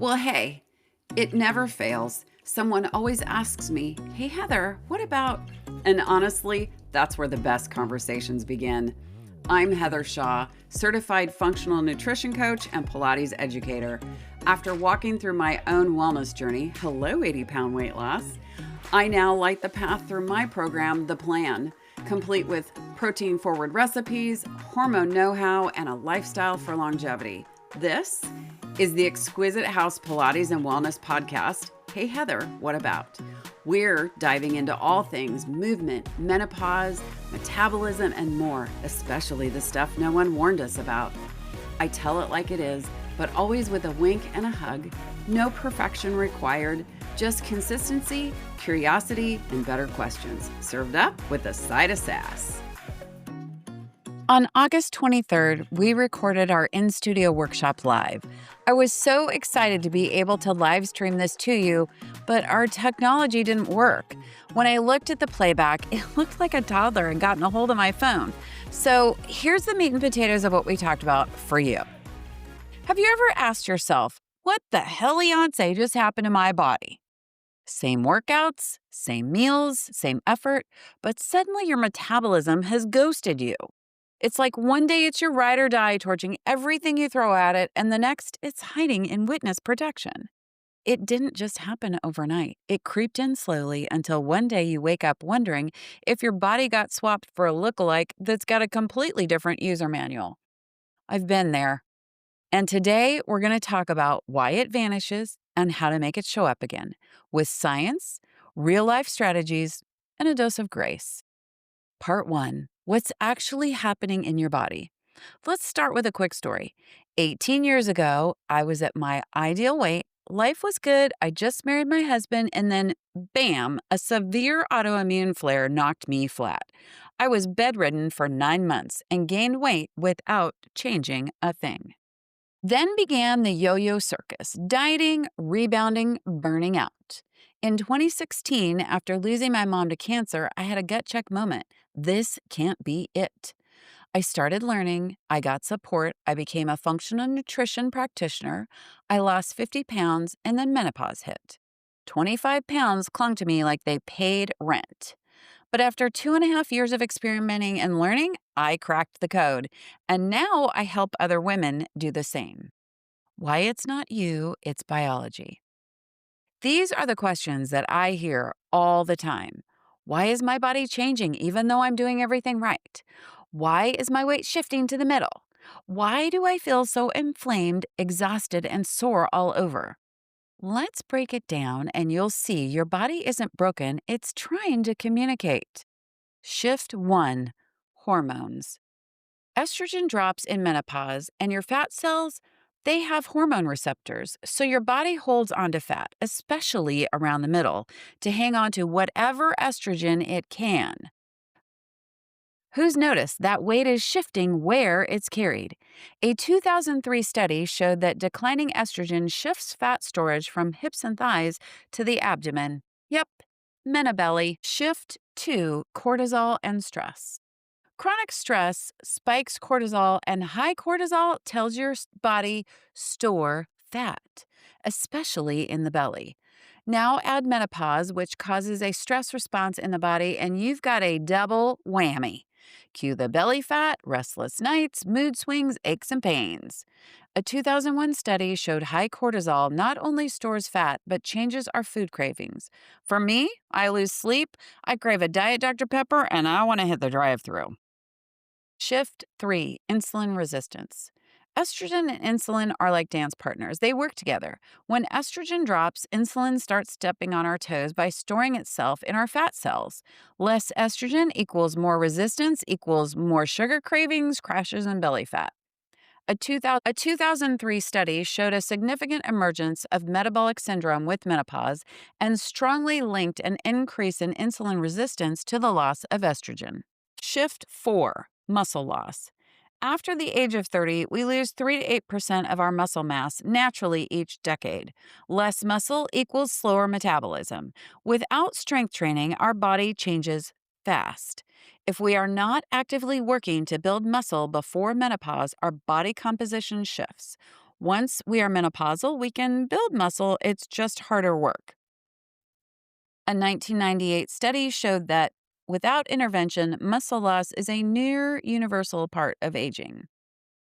Well, hey, it never fails. Someone always asks me, "Hey, Heather, what about?" And honestly, that's where the best conversations begin. I'm Heather Shaw, certified functional nutrition coach and Pilates educator. After walking through my own wellness journey, hello 80-pound weight loss, I now light the path through my program, The Plan, complete with protein forward recipes, hormone know how, and a lifestyle for longevity. This is the Exquisite House Pilates and Wellness podcast. Hey Heather, what about? We're diving into all things movement, menopause, metabolism, and more, especially the stuff no one warned us about. I tell it like it is, but always with a wink and a hug. No perfection required, just consistency, curiosity, and better questions, served up with a side of sass. On August 23rd, we recorded our in-studio workshop live. I was so excited to be able to live stream this to you, but our technology didn't work. When I looked at the playback, it looked like a toddler had gotten a hold of my phone. So here's the meat and potatoes of what we talked about for you. Have you ever asked yourself, what the hell-iance just happened to my body? Same workouts, same meals, same effort, but suddenly your metabolism has ghosted you. It's like one day it's your ride or die torching everything you throw at it, and the next it's hiding in witness protection. It didn't just happen overnight. It creeped in slowly until one day you wake up wondering if your body got swapped for a lookalike that's got a completely different user manual. I've been there. And today we're going to talk about why it vanishes and how to make it show up again with science, real-life strategies, and a dose of grace. Part 1. What's actually happening in your body? Let's start with a quick story. 18 years ago, I was at my ideal weight. Life was good. I just married my husband, and then, bam, a severe autoimmune flare knocked me flat. I was bedridden for 9 months and gained weight without changing a thing. Then began the yo-yo circus, dieting, rebounding, burning out. In 2016, after losing my mom to cancer, I had a gut check moment. This can't be it. I started learning, I got support, I became a functional nutrition practitioner, I lost 50 pounds, and then menopause hit. 25 pounds clung to me like they paid rent. But after 2.5 years of experimenting and learning, I cracked the code. And now I help other women do the same. Why it's not you, it's biology. These are the questions that I hear all the time. Why is my body changing even though I'm doing everything right? Why is my weight shifting to the middle? Why do I feel so inflamed, exhausted, and sore all over? Let's break it down and you'll see your body isn't broken, it's trying to communicate. Shift 1. Hormones. Estrogen drops in menopause, and your fat cells, they have hormone receptors, so your body holds onto fat, especially around the middle, to hang on to whatever estrogen it can. Who's noticed that weight is shifting where it's carried? A 2003 study showed that declining estrogen shifts fat storage from hips and thighs to the abdomen. Yep, menabelly. Shift 2. Cortisol and stress. Chronic stress spikes cortisol, and high cortisol tells your body store fat, especially in the belly. Now add menopause, which causes a stress response in the body, and you've got a double whammy. Cue the belly fat, restless nights, mood swings, aches, and pains. A 2001 study showed high cortisol not only stores fat, but changes our food cravings. For me, I lose sleep, I crave a Diet Dr. Pepper, and I want to hit the drive-thru. Shift 3. Insulin resistance. Estrogen and insulin are like dance partners. They work together. When estrogen drops, insulin starts stepping on our toes by storing itself in our fat cells. Less estrogen equals more resistance equals more sugar cravings, crashes, and belly fat. A 2003 study showed a significant emergence of metabolic syndrome with menopause and strongly linked an increase in insulin resistance to the loss of estrogen. Shift 4. Muscle loss. After the age of 30, we lose 3 to 8% of our muscle mass naturally each decade. Less muscle equals slower metabolism. Without strength training, our body changes fast. If we are not actively working to build muscle before menopause, our body composition shifts. Once we are menopausal, we can build muscle, it's just harder work. A 1998 study showed that without intervention, muscle loss is a near universal part of aging.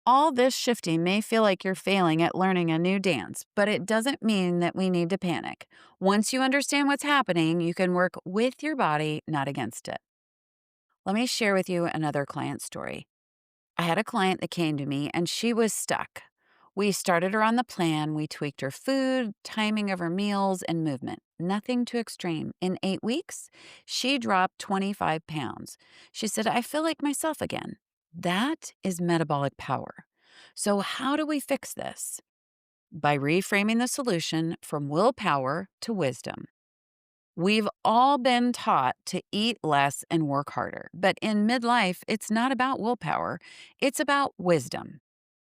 All this shifting may feel like you're failing at learning a new dance, but it doesn't mean that we need to panic. Once you understand what's happening, you can work with your body, not against it. Let me share with you another client story. I had a client that came to me and she was stuck. We started her on the plan. We tweaked her food, timing of her meals, and movement. Nothing too extreme. In 8 weeks, she dropped 25 pounds. She said, I feel like myself again. That is metabolic power. So, how do we fix this? By reframing the solution from willpower to wisdom. We've all been taught to eat less and work harder, but in midlife, it's not about willpower, it's about wisdom.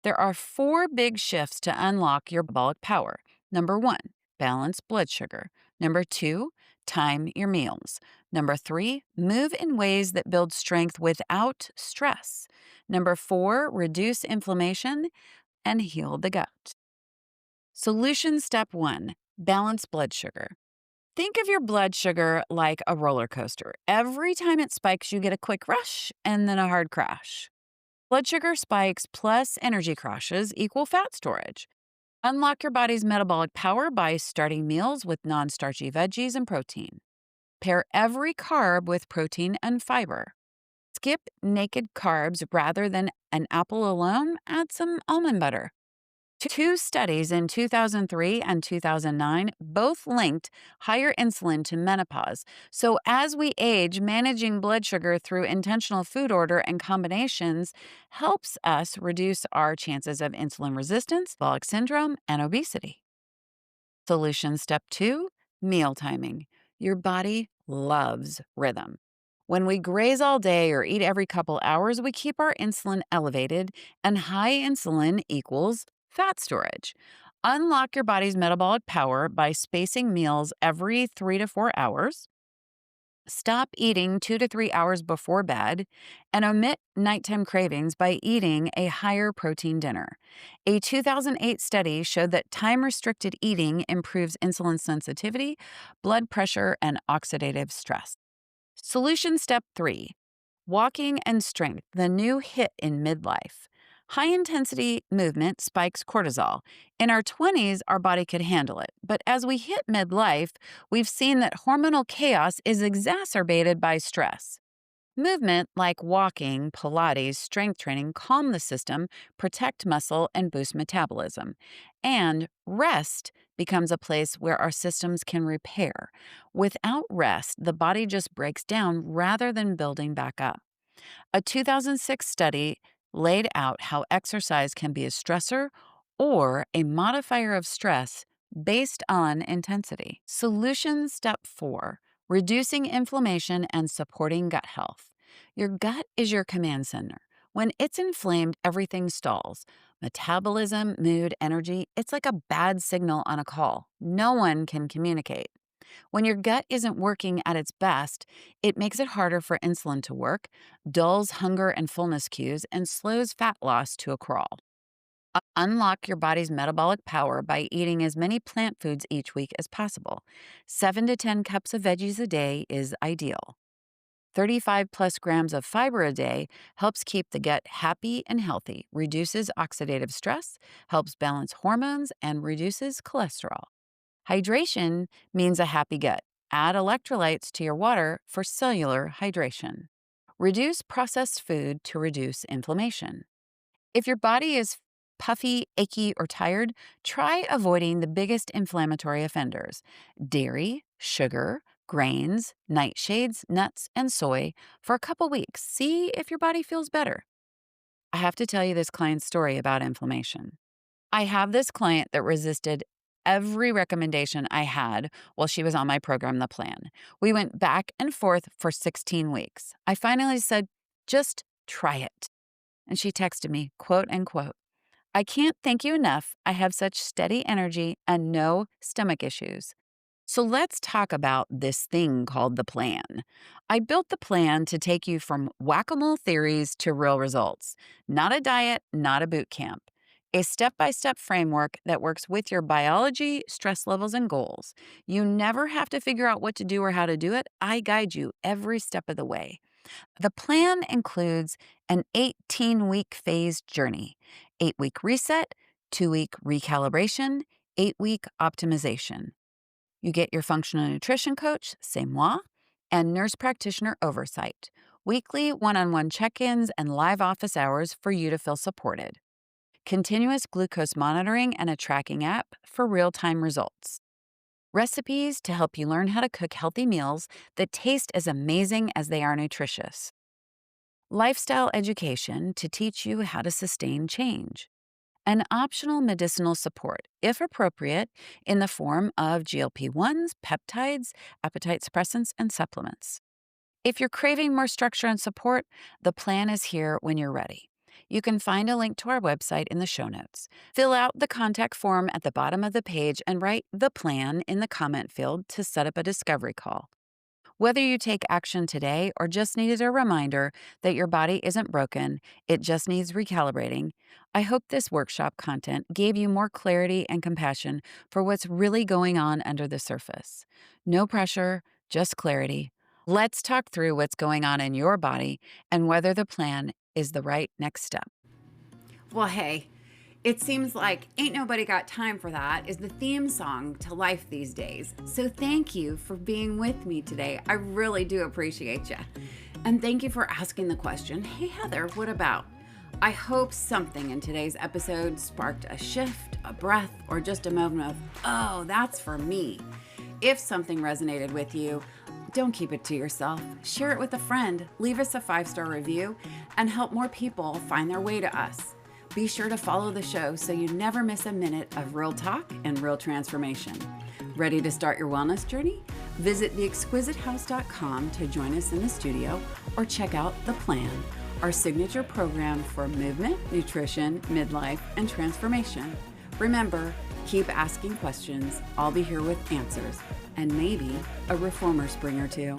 There are four big shifts to unlock your metabolic power. Number one, balance blood sugar. Number two, time your meals. Number three, move in ways that build strength without stress. Number four, reduce inflammation and heal the gut. Solution step one, balance blood sugar. Think of your blood sugar like a roller coaster. Every time it spikes, you get a quick rush and then a hard crash. Blood sugar spikes plus energy crashes equal fat storage. Unlock your body's metabolic power by starting meals with non starchy veggies and protein. Pair every carb with protein and fiber. Skip naked carbs rather than an apple alone, add some almond butter. Two studies in 2003 and 2009 both linked higher insulin to menopause. So, as we age, managing blood sugar through intentional food order and combinations helps us reduce our chances of insulin resistance, metabolic syndrome, and obesity. Solution step two, meal timing. Your body loves rhythm. When we graze all day or eat every couple hours, we keep our insulin elevated, and high insulin equals fat storage. Unlock your body's metabolic power by spacing meals every 3 to 4 hours. Stop eating 2 to 3 hours before bed and omit nighttime cravings by eating a higher protein dinner. A 2008 study showed that time restricted eating improves insulin sensitivity, blood pressure, and oxidative stress. Solution step three, walking and strength, the new hit in midlife. High intensity movement spikes cortisol. In our 20s, our body could handle it. But as we hit midlife, we've seen that hormonal chaos is exacerbated by stress. Movement like walking, Pilates, strength training calm the system, protect muscle, and boost metabolism. And rest becomes a place where our systems can repair. Without rest, the body just breaks down rather than building back up. A 2006 study laid out how exercise can be a stressor or a modifier of stress based on intensity. Solution step four, reducing inflammation and supporting gut health. Your gut is your command center. When it's inflamed, everything stalls. Metabolism, mood, energy, it's like a bad signal on a call. No one can communicate. When your gut isn't working at its best, it makes it harder for insulin to work, dulls hunger and fullness cues, and slows fat loss to a crawl. Unlock your body's metabolic power by eating as many plant foods each week as possible. 7 to 10 cups of veggies a day is ideal. 35 plus grams of fiber a day helps keep the gut happy and healthy, reduces oxidative stress, helps balance hormones, and reduces cholesterol. Hydration means a happy gut. Add electrolytes to your water for cellular hydration. Reduce processed food to reduce inflammation. If your body is puffy, achy, or tired, try avoiding the biggest inflammatory offenders: dairy, sugar, grains, nightshades, nuts, and soy for a couple weeks. See if your body feels better. I have to tell you this client's story about inflammation. I have this client that resisted every recommendation I had while she was on my program, The Plan. We went back and forth for 16 weeks. I finally said, just try it. And she texted me, quote unquote, I can't thank you enough. I have such steady energy and no stomach issues. So let's talk about this thing called the plan. I built the plan to take you from whack-a-mole theories to real results. Not a diet, not a boot camp. a step by step framework that works with your biology, stress levels, and goals. You never have to figure out what to do or how to do it. I guide you every step of the way. The plan includes an 18-week phased journey, 8-week reset, 2-week recalibration, 8-week optimization. You get your functional nutrition coach, c'est moi, and nurse practitioner oversight, weekly one-on-one check-ins and live office hours for you to feel supported, continuous glucose monitoring and a tracking app for real-time results, recipes to help you learn how to cook healthy meals that taste as amazing as they are nutritious, lifestyle education to teach you how to sustain change, and optional medicinal support, if appropriate, in the form of GLP-1s, peptides, appetite suppressants, and supplements. If you're craving more structure and support, the plan is here when you're ready. You can find a link to our website in the show notes. Fill out the contact form at the bottom of the page and write "the plan" in the comment field to set up a discovery call. Whether you take action today or just needed a reminder that your body isn't broken, it just needs recalibrating, I hope this workshop content gave you more clarity and compassion for what's really going on under the surface. No pressure, just clarity. Let's talk through what's going on in your body and whether the plan is the right next step. Well, hey, it seems like Ain't Nobody Got Time for That is the theme song to life these days. So thank you for being with me today. I really do appreciate you. And thank you for asking the question, hey, Heather, what about? I hope something in today's episode sparked a shift, a breath, or just a moment of, oh, that's for me. If something resonated with you, don't keep it to yourself. Share it with a friend, leave us a 5-star review, and help more people find their way to us. Be sure to follow the show so you never miss a minute of real talk and real transformation. Ready to start your wellness journey? Visit theexquisitehouse.com to join us in the studio or check out The Plan, our signature program for movement, nutrition, midlife, and transformation. Remember, keep asking questions. I'll be here with answers and maybe a reformer spring or two.